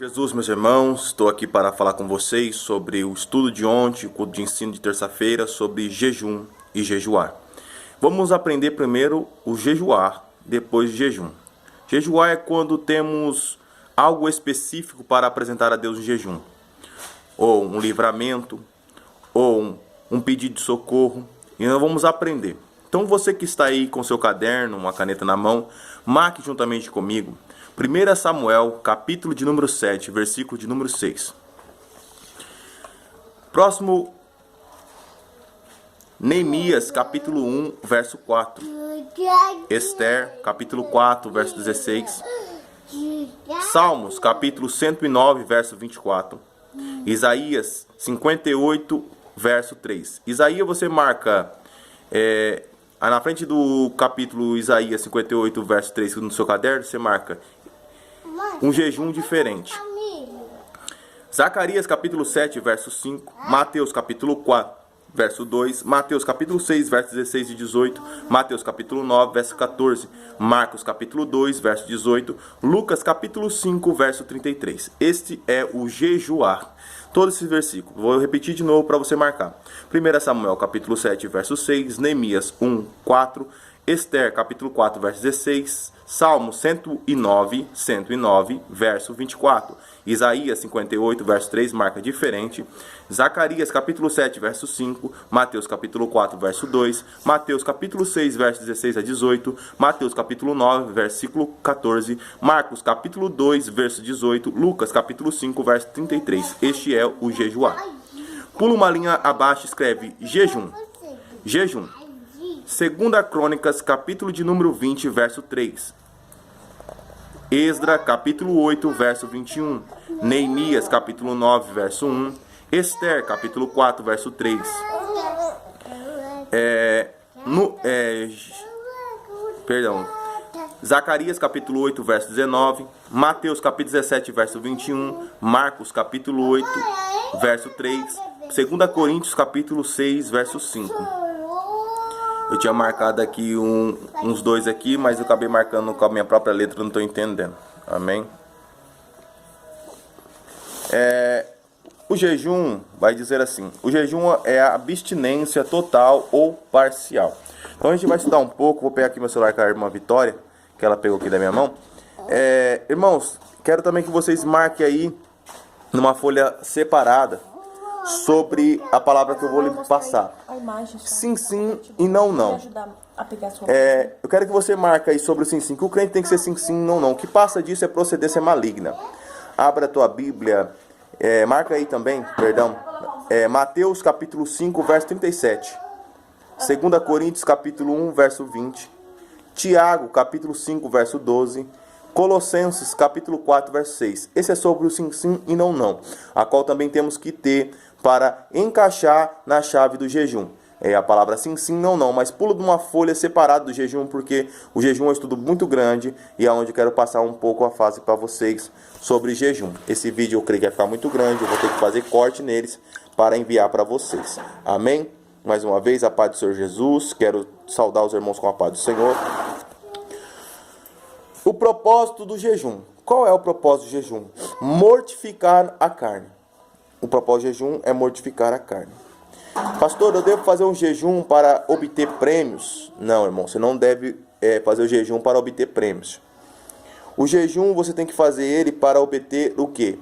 Jesus, meus irmãos, estou aqui para falar com vocês sobre o estudo de ontem, o culto de ensino de terça-feira, sobre jejum e jejuar. Vamos aprender primeiro o jejuar, depois o jejum. Jejuar é quando temos algo específico para apresentar a Deus em jejum, ou um livramento, ou um pedido de socorro, e nós vamos aprender. Então você que está aí com seu caderno, uma caneta na mão, marque juntamente comigo 1 Samuel, capítulo de número 7, versículo de número 6. Próximo, Neemias, capítulo 1, verso 4. Esther, capítulo 4, verso 16. Salmos, capítulo 109, verso 24. Isaías 58, verso 3. Isaías você marca na frente do capítulo Isaías 58, verso 3 no seu caderno, você marca um jejum diferente. Zacarias capítulo 7, verso 5. Mateus capítulo 4, verso 2. Mateus capítulo 6, verso 16 e 18. Mateus capítulo 9, verso 14. Marcos capítulo 2, verso 18. Lucas capítulo 5, verso 33. Este é o jejuar. Todos esses versículos. Vou repetir de novo para você marcar. 1 Samuel capítulo 7, verso 6. Neemias 1, 4. Esther capítulo 4, verso 16. Salmo 109, verso 24. Isaías 58, verso 3, marca diferente. Zacarias capítulo 7, verso 5. Mateus capítulo 4, verso 2. Mateus capítulo 6, verso 16 a 18. Mateus capítulo 9, versículo 14. Marcos capítulo 2, verso 18. Lucas capítulo 5, verso 33. Este é o jejuar. Pula uma linha abaixo, escreve jejum. Jejum. 2 Crônicas, capítulo de número 20, verso 3. Esdra, capítulo 8, verso 21. Neemias, capítulo 9, verso 1. Esther, capítulo 4, verso 3. Zacarias, capítulo 8, verso 19. Mateus, capítulo 17, verso 21. Marcos, capítulo 8, verso 3. 2 Coríntios, capítulo 6, verso 5. Eu tinha marcado aqui uns dois aqui, mas eu acabei marcando com a minha própria letra, não estou entendendo. Amém? O jejum vai dizer assim: o jejum é a abstinência total ou parcial. Então a gente vai estudar um pouco. Vou pegar aqui meu celular com a irmã Vitória, que ela pegou aqui da minha mão. Irmãos, quero também que vocês marquem aí numa folha separada sobre a palavra que eu vou lhe passar. Sim, sim e não, não. Eu quero que você marque aí sobre o sim, sim, que o crente tem que ser sim, sim, não, não. O que passa disso é procedência maligna. Abra a tua Bíblia, marca aí também, Mateus capítulo 5, verso 37. 2 Coríntios capítulo 1, verso 20. Tiago capítulo 5, verso 12. Colossenses capítulo 4, verso 6. Esse é sobre o sim, sim e não, não, a qual também temos que ter para encaixar na chave do jejum. É a palavra sim, sim, não, não, mas pulo de uma folha separada do jejum, porque o jejum é um estudo muito grande e é onde eu quero passar um pouco a fase para vocês sobre jejum. Esse vídeo eu creio que vai ficar muito grande, eu vou ter que fazer corte neles para enviar para vocês. Amém? Mais uma vez, a paz do Senhor Jesus. Quero saudar os irmãos com a paz do Senhor. O propósito do jejum. Qual é o propósito do jejum? Mortificar a carne. O propósito do jejum é mortificar a carne. Pastor, eu devo fazer um jejum para obter prêmios? Não, irmão, você não deve fazer o jejum para obter prêmios. O jejum você tem que fazer ele para obter o quê?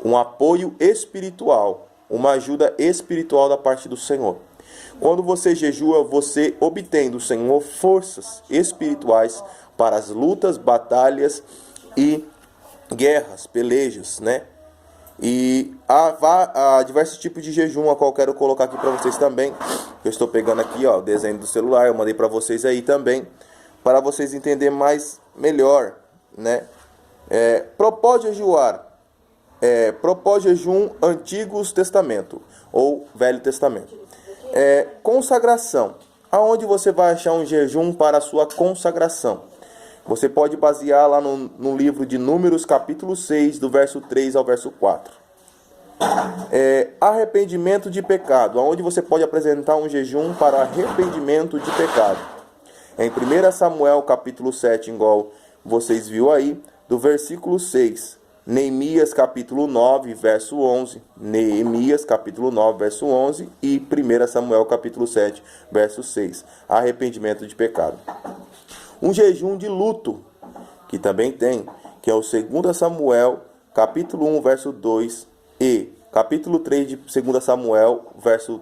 Um apoio espiritual, uma ajuda espiritual da parte do Senhor. Quando você jejua, você obtém do Senhor forças espirituais para as lutas, batalhas e guerras, pelejas, né? E há diversos tipos de jejum, a qual eu quero colocar aqui para vocês também. Eu estou pegando aqui, ó, o desenho do celular, eu mandei para vocês aí também, para vocês entenderem melhor, né? Propósito de jejum Antigo Testamento ou Velho Testamento. Consagração. Aonde você vai achar um jejum para a sua consagração? Você pode basear lá no livro de Números, capítulo 6, do verso 3 ao verso 4. Arrependimento de pecado. Onde você pode apresentar um jejum para arrependimento de pecado. Em 1 Samuel, capítulo 7, igual vocês viram aí, do versículo 6 Neemias capítulo 9, verso 11. Neemias capítulo 9, verso 11. E 1 Samuel capítulo 7, verso 6. Arrependimento de pecado. Um jejum de luto, que também tem, que é o 2 Samuel capítulo 1, verso 2. E capítulo 3 de 2 Samuel, verso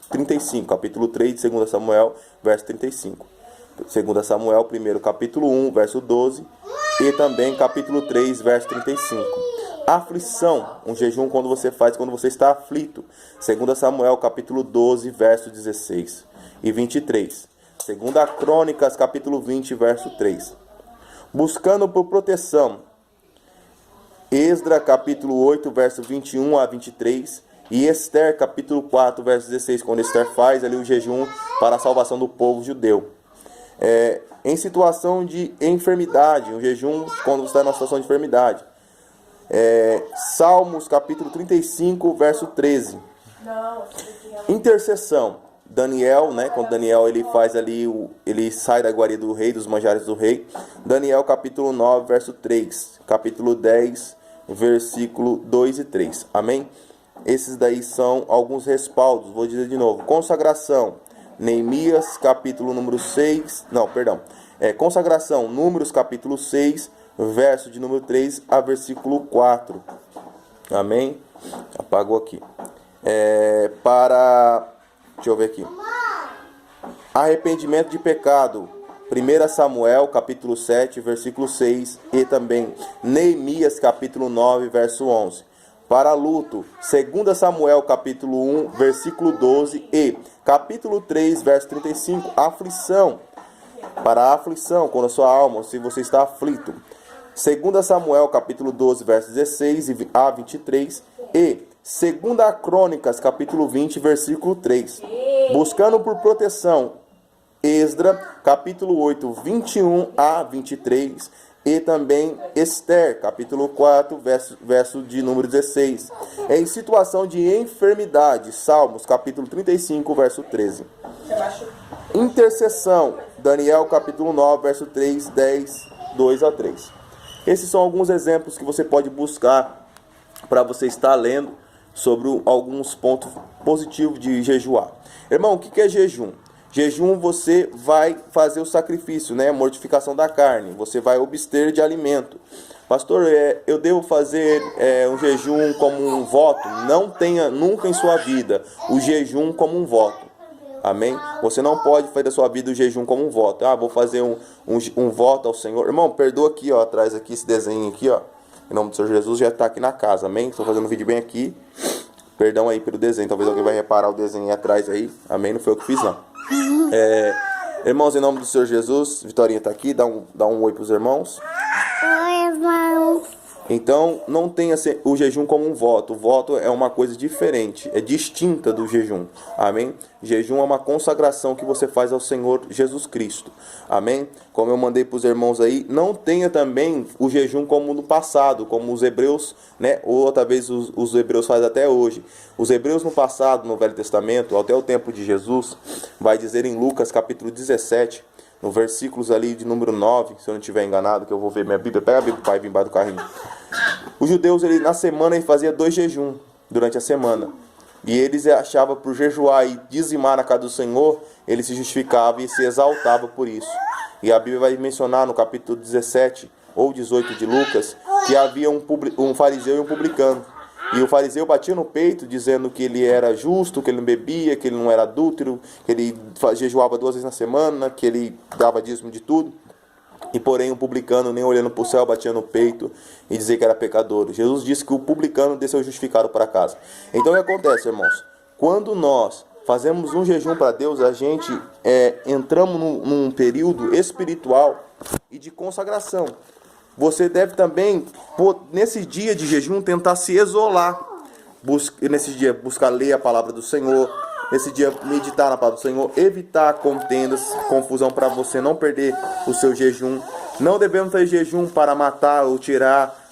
35. Capítulo 3 de 2 Samuel, verso 35. 2 Samuel, primeiro capítulo 1, verso 12. E também capítulo 3, verso 35. Aflição, um jejum quando você faz quando você está aflito. 2 Samuel, capítulo 12, verso 16 e 23. 2 Crônicas, capítulo 20, verso 3. Buscando por proteção. Esdra, capítulo 8, verso 21 a 23. E Esther, capítulo 4, verso 16, quando Esther faz ali o jejum para a salvação do povo judeu. Em situação de enfermidade, um jejum quando você está numa situação de enfermidade. Salmos, capítulo 35, verso 13. Intercessão. Daniel, né, quando Daniel ele faz ali, ele sai da iguaria do rei, dos manjares do rei. Daniel, capítulo 9, verso 3. Capítulo 10, versículo 2 e 3. Amém? Esses daí são alguns respaldos. Vou dizer de novo. Consagração. Neemias, capítulo número 6. Não, perdão. Consagração. Números, capítulo 6, verso de número 3 a versículo 4. Amém? Apagou aqui. Deixa eu ver aqui. Arrependimento de pecado. 1 Samuel, capítulo 7, versículo 6. E também Neemias, capítulo 9, verso 11. Para luto, 2 Samuel, capítulo 1, versículo 12. E capítulo 3, verso 35. Aflição. Para a aflição, quando a sua alma, se você está aflito. 2 Samuel, capítulo 12, verso 16 a 23. E 2 Crônicas, capítulo 20, versículo 3. Buscando por proteção. Esdra, capítulo 8, 21 a 23. E também Esther, capítulo 4, verso de número 16. Em situação de enfermidade. Salmos, capítulo 35, verso 13. Intercessão. Daniel, capítulo 9, verso 3, 10, 2 a 3. Esses são alguns exemplos que você pode buscar para você estar lendo sobre alguns pontos positivos de jejuar. Irmão, o que é jejum? Jejum, você vai fazer o sacrifício, né? Mortificação da carne. Você vai abster de alimento. Pastor, eu devo fazer um jejum como um voto? Não tenha nunca em sua vida o jejum como um voto. Amém? Você não pode fazer da sua vida o jejum como um voto. Vou fazer um voto ao Senhor. Irmão, perdoa aqui, ó, atrás aqui, esse desenho aqui, ó. Em nome do Senhor Jesus, já está aqui na casa, amém? Estou fazendo um vídeo bem aqui. Perdão aí pelo desenho, talvez alguém vai reparar o desenho aí atrás aí. Amém? Não foi eu que fiz, não. Irmãos, em nome do Senhor Jesus, Vitorinha está aqui, dá um oi para os irmãos. Oi, irmãos. Então, não tenha o jejum como um voto. O voto é uma coisa diferente, é distinta do jejum. Amém? Jejum é uma consagração que você faz ao Senhor Jesus Cristo. Amém? Como eu mandei para os irmãos aí, não tenha também o jejum como no passado, como os hebreus, né? Ou talvez os hebreus fazem até hoje. Os hebreus no passado, no Velho Testamento, até o tempo de Jesus, vai dizer em Lucas capítulo 17, no versículos ali de número 9, se eu não estiver enganado, que eu vou ver minha Bíblia. Pega a Bíblia, pai, vem embaixo do carrinho. Os judeus, na semana, ele fazia 2 jejuns durante a semana. E eles achavam por jejuar e dizimar na casa do Senhor, ele se justificava e se exaltava por isso. E a Bíblia vai mencionar no capítulo 17 ou 18 de Lucas, que havia um fariseu e um publicano. E o fariseu batia no peito, dizendo que ele era justo, que ele não bebia, que ele não era adúltero, que ele jejuava 2 vezes na semana, que ele dava dízimo de tudo. E porém o publicano, nem olhando para o céu, batia no peito e dizia que era pecador. Jesus disse que o publicano desceu justificado para casa. Então o que acontece, irmãos? Quando nós fazemos um jejum para Deus, a gente entramos num período espiritual e de consagração. Você deve também, nesse dia de jejum, tentar se isolar. Nesse dia, buscar ler a palavra do Senhor. Nesse dia, meditar na palavra do Senhor. Evitar contendas, confusão, para você não perder o seu jejum. Não devemos fazer jejum para matar ou tirar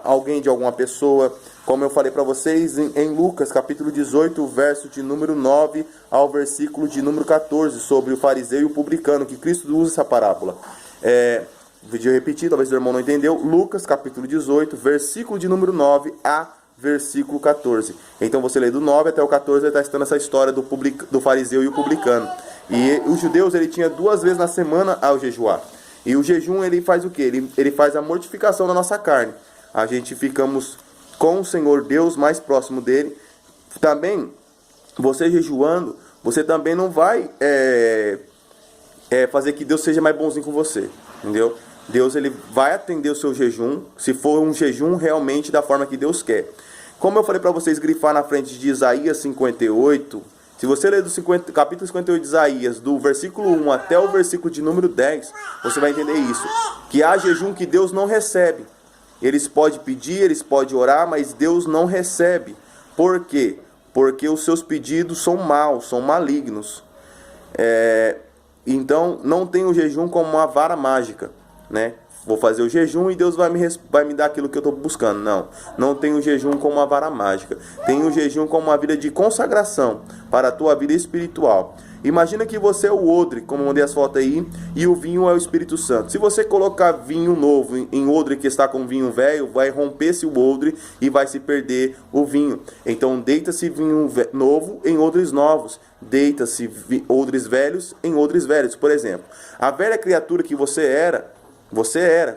alguém de alguma pessoa. Como eu falei para vocês em Lucas, capítulo 18, verso de número 9 ao versículo de número 14, sobre o fariseu e o publicano, que Cristo usa essa parábola. vídeo repetir, talvez o irmão não entendeu. Lucas, capítulo 18, versículo de número 9 a versículo 14. Então você lê do 9 até o 14, ele está citando essa história do fariseu e o publicano. E os judeus, ele tinha 2 vezes na semana ao jejuar. E o jejum, ele faz o quê? Ele faz a mortificação da nossa carne. A gente ficamos com o Senhor Deus, mais próximo dele. Também, você jejuando, você também não vai fazer que Deus seja mais bonzinho com você, entendeu? Deus, ele vai atender o seu jejum, se for um jejum realmente da forma que Deus quer. Como eu falei para vocês grifar na frente de Isaías 58, se você ler do capítulo 58 de Isaías, do versículo 1 até o versículo de número 10, você vai entender isso. Que há jejum que Deus não recebe. Eles podem pedir, eles podem orar, mas Deus não recebe. Por quê? Porque os seus pedidos são maus, são malignos. Então, não tem o jejum como uma vara mágica, né? Vou fazer o jejum e Deus vai me dar aquilo que eu estou buscando. Não, não tem o jejum como uma vara mágica. Tem o jejum como uma vida de consagração para a tua vida espiritual. Imagina que você é o odre, como eu mandei as fotos aí, e o vinho é o Espírito Santo. Se você colocar vinho novo em odre que está com vinho velho, vai romper-se o odre e vai se perder o vinho. Então deita-se vinho novo em odres novos. Deita-se odres velhos em odres velhos. Por exemplo, a velha criatura que você era,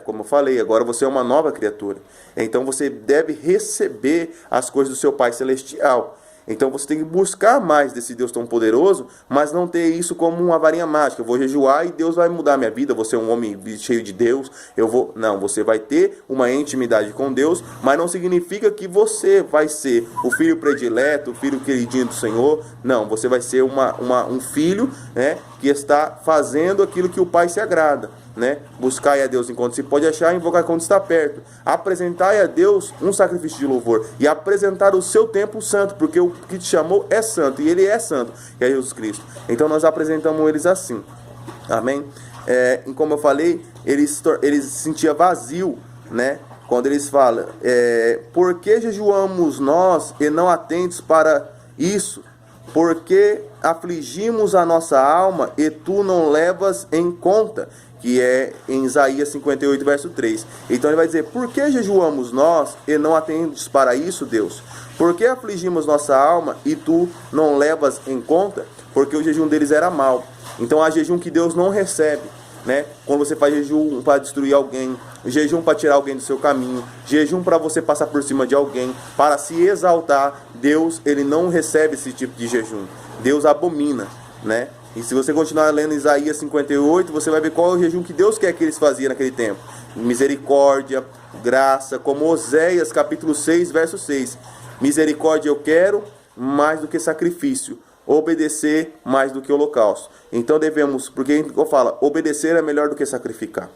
como eu falei, agora você é uma nova criatura. Então você deve receber as coisas do seu Pai Celestial. Então você tem que buscar mais desse Deus tão poderoso, mas não ter isso como uma varinha mágica. Eu vou jejuar e Deus vai mudar a minha vida, vou ser um homem cheio de Deus. Não, você vai ter uma intimidade com Deus, mas não significa que você vai ser o filho predileto, o filho queridinho do Senhor. Não, você vai ser um filho, né, que está fazendo aquilo que o Pai se agrada. Né? Buscai a Deus enquanto se pode achar, invocar quando está perto. Apresentai a Deus um sacrifício de louvor e apresentar o seu templo santo, porque o que te chamou é santo e ele é santo, que é Jesus Cristo. Então nós apresentamos eles assim. Amém? E como eu falei, eles se sentiam vazio, né? Quando eles falam, por que jejuamos nós e não atendes para isso? Porque afligimos a nossa alma e tu não levas em conta, que é em Isaías 58, verso 3. Então ele vai dizer, por que jejuamos nós e não atendes para isso, Deus? Por que afligimos nossa alma e tu não levas em conta? Porque o jejum deles era mau. Então há jejum que Deus não recebe, né? Quando você faz jejum para destruir alguém, jejum para tirar alguém do seu caminho, jejum para você passar por cima de alguém, para se exaltar, Deus, ele não recebe esse tipo de jejum. Deus abomina, né? E se você continuar lendo Isaías 58, você vai ver qual é o jejum que Deus quer que eles faziam naquele tempo. Misericórdia, graça, como Oséias capítulo 6, verso 6. Misericórdia eu quero mais do que sacrifício, obedecer mais do que holocausto. Então devemos, porque eu falo, obedecer é melhor do que sacrificar.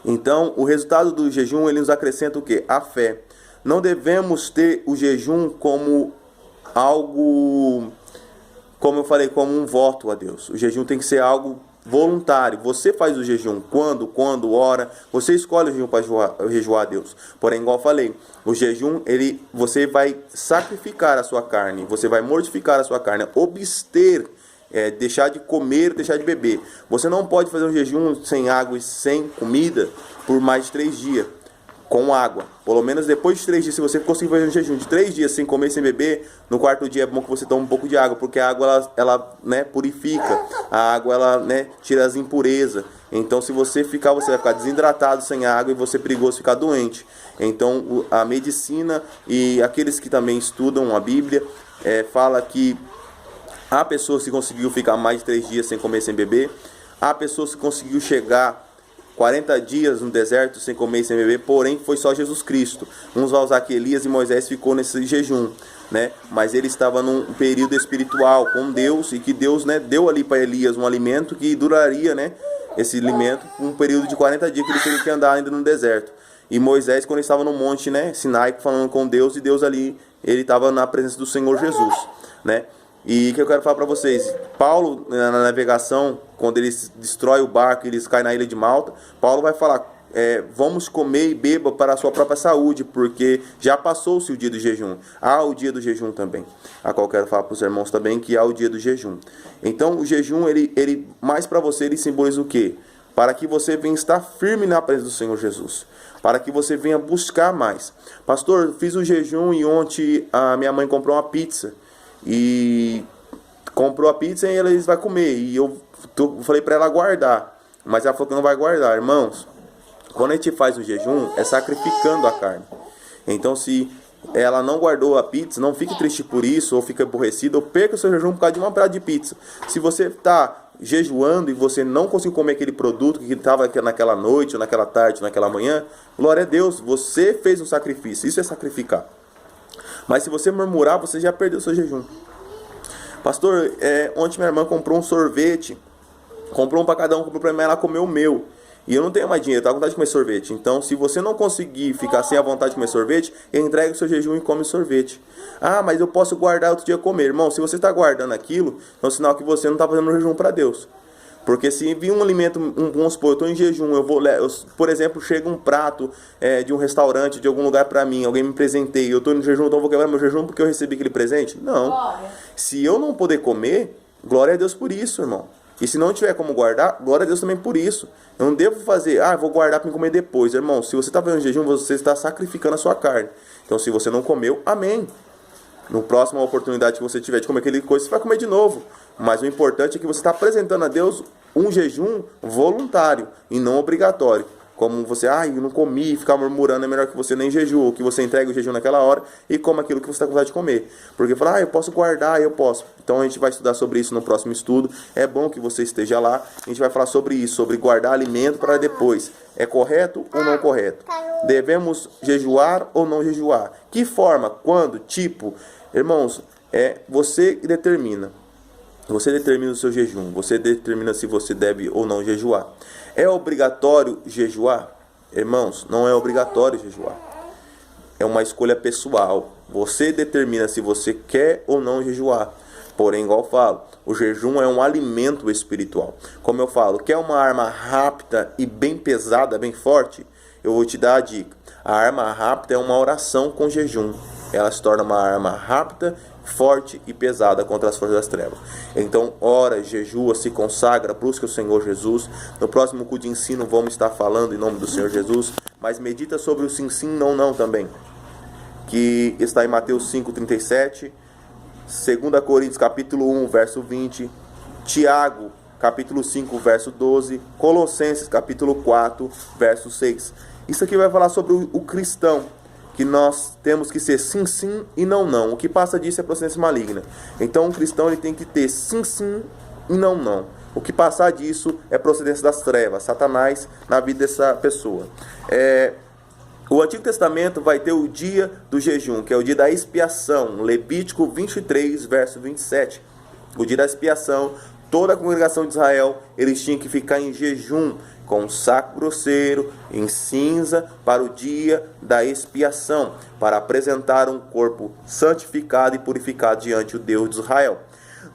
Então o resultado do jejum, ele nos acrescenta o quê? A fé. Não devemos ter o jejum como algo, como eu falei, como um voto a Deus. O jejum tem que ser algo voluntário. Você faz o jejum quando, ora. Você escolhe o jejum para jejuar a Deus. Porém, igual eu falei, o jejum, você vai sacrificar a sua carne. Você vai mortificar a sua carne. Obster, deixar de comer, deixar de beber. Você não pode fazer um jejum sem água e sem comida por mais de 3 dias. Com água, pelo menos depois de 3 dias, se você conseguir fazer um jejum de 3 dias sem comer e sem beber, no 4º dia é bom que você tome um pouco de água, porque a água ela né, purifica, a água ela né, tira as impurezas. Então se você vai ficar desidratado sem água e você é perigoso ficar doente. Então a medicina e aqueles que também estudam a Bíblia fala que há pessoas que conseguiu ficar mais de 3 dias sem comer e sem beber, há pessoas que conseguiu chegar 40 dias no deserto sem comer e sem beber, porém foi só Jesus Cristo. Uns vão usar que Elias e Moisés ficou nesse jejum, né? Mas ele estava num período espiritual com Deus, e que Deus, né, deu ali para Elias um alimento que duraria, né, esse alimento um período de 40 dias que ele teve que andar ainda no deserto. E Moisés, quando ele estava no monte, né, Sinai, falando com Deus, e Deus ali, ele estava na presença do Senhor Jesus, né? E o que eu quero falar para vocês, Paulo, na navegação, quando ele destrói o barco e eles caem na ilha de Malta, Paulo vai falar, vamos comer e beba para a sua própria saúde, porque já passou-se o dia do jejum. Há o dia do jejum também, a qual eu quero falar para os irmãos também, que há o dia do jejum. Então o jejum, ele mais para você, ele simboliza o quê? para que você venha estar firme na presença do Senhor Jesus, para que você venha buscar mais. Pastor, fiz o jejum e ontem a minha mãe comprou uma pizza, e comprou a pizza e eles vão comer, e eu falei para ela guardar, mas ela falou que não vai guardar. Irmãos, quando a gente faz o jejum, é sacrificando a carne. Então, se ela não guardou a pizza, não fique triste por isso, ou fique aborrecido, ou perca o seu jejum por causa de uma prato de pizza. Se você está jejuando e você não conseguiu comer aquele produto que estava naquela noite, ou naquela tarde, ou naquela manhã, glória a Deus, você fez um sacrifício. Isso é sacrificar. Mas se você murmurar, você já perdeu o seu jejum. Pastor, ontem minha irmã comprou um sorvete, comprou um para cada um, comprou para mim, ela comeu o meu. E eu não tenho mais dinheiro, eu tava com vontade de comer sorvete. Então, se você não conseguir ficar sem a vontade de comer sorvete, entregue o seu jejum e come o sorvete. Ah, mas eu posso guardar outro dia comer. Irmão, se você está guardando aquilo, é um sinal que você não está fazendo um jejum para Deus. Porque se vir um alimento, vamos supor, eu estou em jejum, por exemplo, chega um prato de um restaurante, de algum lugar para mim, alguém me presenteia, eu estou no jejum, então eu vou quebrar meu jejum porque eu recebi aquele presente? Não. Se eu não poder comer, glória a Deus por isso, irmão. E se não tiver como guardar, glória a Deus também por isso. Eu não devo fazer, vou guardar para comer depois. Irmão, se você está fazendo jejum, você está sacrificando a sua carne. Então, se você não comeu, amém. No próximo oportunidade que você tiver de comer aquele coisa, você vai comer de novo. Mas o importante é que você está apresentando a Deus um jejum voluntário e não obrigatório. Como você, eu não comi, ficar murmurando, é melhor que você nem jejuou, que você entregue o jejum naquela hora e coma aquilo que você está com vontade de comer. Porque fala, eu posso guardar, eu posso. Então a gente vai estudar sobre isso no próximo estudo. É bom que você esteja lá. A gente vai falar sobre isso, sobre guardar alimento para depois. É correto ou não correto? Devemos jejuar ou não jejuar? Que forma? Quando? Tipo? Irmãos, você determina. Você determina o seu jejum. Você determina se você deve ou não jejuar. É obrigatório jejuar? Irmãos, não é obrigatório jejuar. É uma escolha pessoal. Você determina se você quer ou não jejuar. Porém, igual eu falo, o jejum é um alimento espiritual. Como eu falo, quer uma arma rápida e bem pesada, bem forte? Eu vou te dar a dica. A arma rápida é uma oração com jejum. Ela se torna uma arma rápida, forte e pesada contra as forças das trevas. Então, ora, jejua, se consagra, busca o Senhor Jesus. No próximo culto de ensino vamos estar falando em nome do Senhor Jesus, mas medita sobre o sim, sim, não, não também, que está em Mateus 5:37, 2 Coríntios capítulo 1, verso 20, Tiago capítulo 5, verso 12, Colossenses capítulo 4, verso 6. Isso aqui vai falar sobre o cristão, que nós temos que ser sim, sim e não, não. O que passa disso é procedência maligna. Então, um cristão ele tem que ter sim, sim e não, não. O que passar disso é procedência das trevas, Satanás, na vida dessa pessoa. O Antigo Testamento vai ter o dia do jejum, que é o dia da expiação. Levítico 23, verso 27. O dia da expiação, toda a congregação de Israel, eles tinham que ficar em jejum, com um saco grosseiro, em cinza, para o dia da expiação, para apresentar um corpo santificado e purificado diante do Deus de Israel.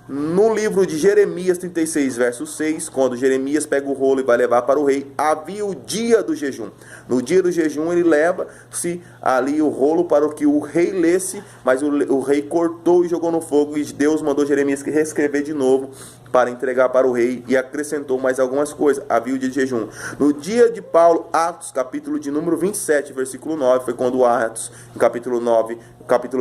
No livro de Jeremias 36, verso 6, quando Jeremias pega o rolo e vai levar para o rei, havia o dia do jejum. No dia do jejum ele leva-se ali o rolo para que o rei lesse, mas o rei cortou e jogou no fogo, e Deus mandou Jeremias reescrever de novo para entregar para o rei, e acrescentou mais algumas coisas. Havia o dia de jejum. No dia de Paulo, Atos, capítulo de número 27, versículo 9, foi quando Atos, capítulo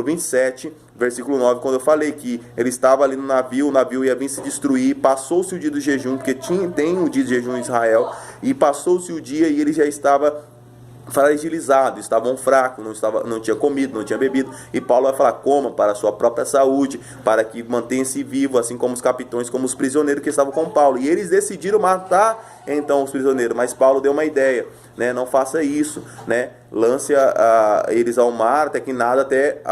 27, versículo 9, quando eu falei que ele estava ali no navio, o navio ia vir se destruir, passou-se o dia do jejum, porque tem o dia de jejum em Israel, e passou-se o dia e ele já estava fragilizado, estavam fracos, não tinha comido, não tinha bebido, e Paulo vai falar, coma para a sua própria saúde, para que mantenha-se vivo, assim como os capitães, como os prisioneiros que estavam com Paulo, e eles decidiram matar então os prisioneiros, mas Paulo deu uma ideia, não faça isso, lance eles ao mar, até que nada, até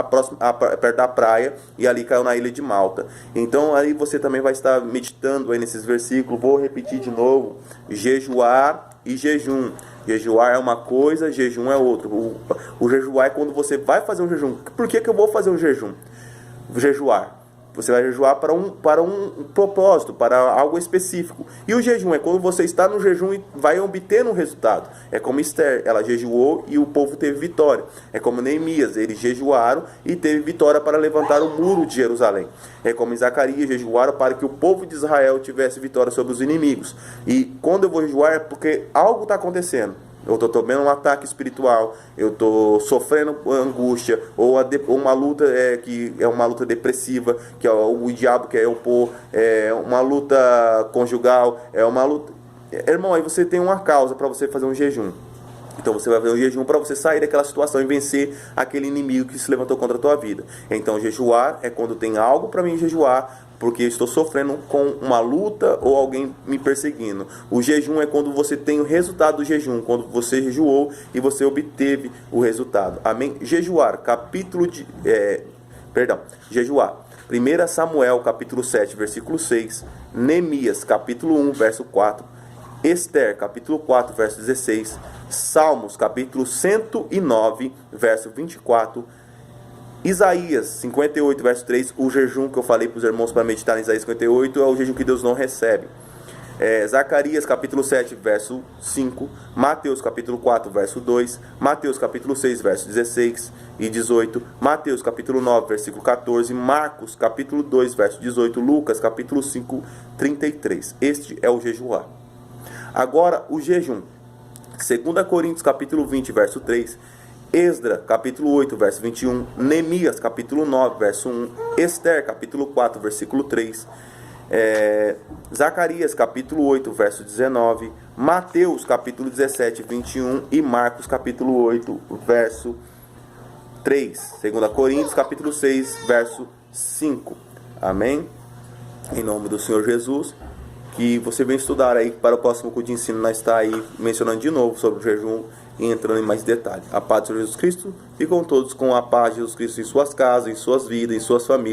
perto da praia, e ali caiu na ilha de Malta. Então aí você também vai estar meditando aí nesses versículos. Vou repetir de novo: jejuar e jejum. Jejuar é uma coisa, jejum é outra. O jejuar é quando você vai fazer um jejum. Por que eu vou fazer um jejum? Jejuar. Você vai jejuar para um propósito, para algo específico. E o jejum é quando você está no jejum e vai obtendo um resultado. É como Esther, ela jejuou e o povo teve vitória. É como Neemias, eles jejuaram e teve vitória para levantar o muro de Jerusalém. É como Zacarias, jejuaram para que o povo de Israel tivesse vitória sobre os inimigos. E quando eu vou jejuar é porque algo está acontecendo. Eu estou tomando um ataque espiritual, eu estou sofrendo angústia, ou uma luta que é uma luta depressiva, que é o diabo quer eu pôr, é uma luta conjugal, é uma luta... Irmão, aí você tem uma causa para você fazer um jejum. Então você vai fazer um jejum para você sair daquela situação e vencer aquele inimigo que se levantou contra a tua vida. Então jejuar é quando tem algo para mim jejuar, porque estou sofrendo com uma luta ou alguém me perseguindo. O jejum é quando você tem o resultado do jejum, quando você jejuou e você obteve o resultado. Amém? Jejuar, jejuar. 1 Samuel, capítulo 7, versículo 6. Neemias, capítulo 1, verso 4. Esther, capítulo 4, verso 16. Salmos, capítulo 109, verso 24. Isaías 58, verso 3, o jejum que eu falei para os irmãos para meditar em Isaías 58 é o jejum que Deus não recebe. Zacarias capítulo 7, verso 5, Mateus capítulo 4, verso 2, Mateus capítulo 6, verso 16 e 18, Mateus capítulo 9, versículo 14, Marcos capítulo 2, verso 18, Lucas capítulo 5, 33. Este é o jejuar. Agora o jejum. 2 Coríntios capítulo 20, verso 3, Esdra, capítulo 8, verso 21, Neemias, capítulo 9, verso 1, Esther, capítulo 4, versículo 3, Zacarias, capítulo 8, verso 19, Mateus, capítulo 17, 21 e Marcos, capítulo 8, verso 3, 2 Coríntios, capítulo 6, verso 5. Amém? Em nome do Senhor Jesus. Que você venha estudar aí para o próximo curso de ensino. Nós está aí mencionando de novo sobre o jejum e entrando em mais detalhes. A paz do Senhor Jesus Cristo. Ficam todos com a paz de Jesus Cristo em suas casas, em suas vidas, em suas famílias.